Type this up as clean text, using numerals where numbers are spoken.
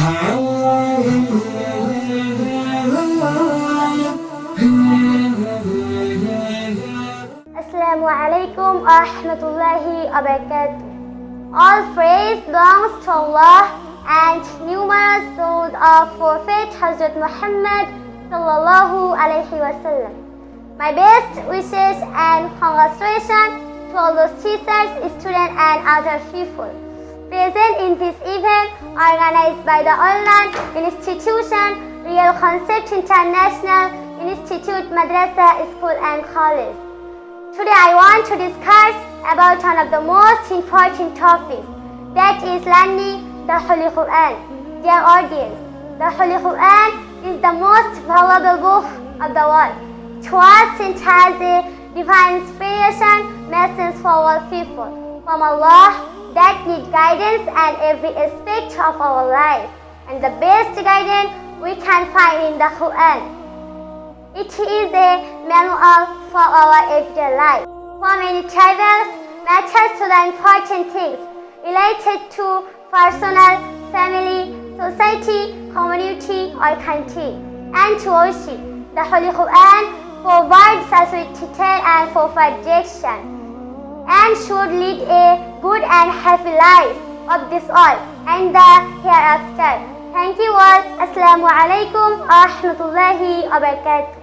Assalamu alaikum wa rahmatullahi wa barakatuh. All praise belongs to Allah and numerous durood of Prophet Hazrat Muhammad sallallahu alaihi wasallam. My best wishes and congratulations to all those teachers, students and other people present in this event organized by the online institution Real Concept International Institute, Madrasa, School and College. Today I want to discuss about one of the most important topics, that is learning the Holy Quran. Dear audience, the Holy Quran is the most valuable book of the world. To us it has a divine inspiration message for all people from Allah that need guidance and every aspect of our life, and the best guidance we can find in the Quran. It is a manual for our everyday life. For many travels matters to the important things related to personal, family, society, community or country, and to worship. The Holy Quran provides us with detail and proper direction, and should lead a good and happy life of this world and the hereafter. Thank you all. Assalamu alaikum wa rahmatullahi wa barakatuh.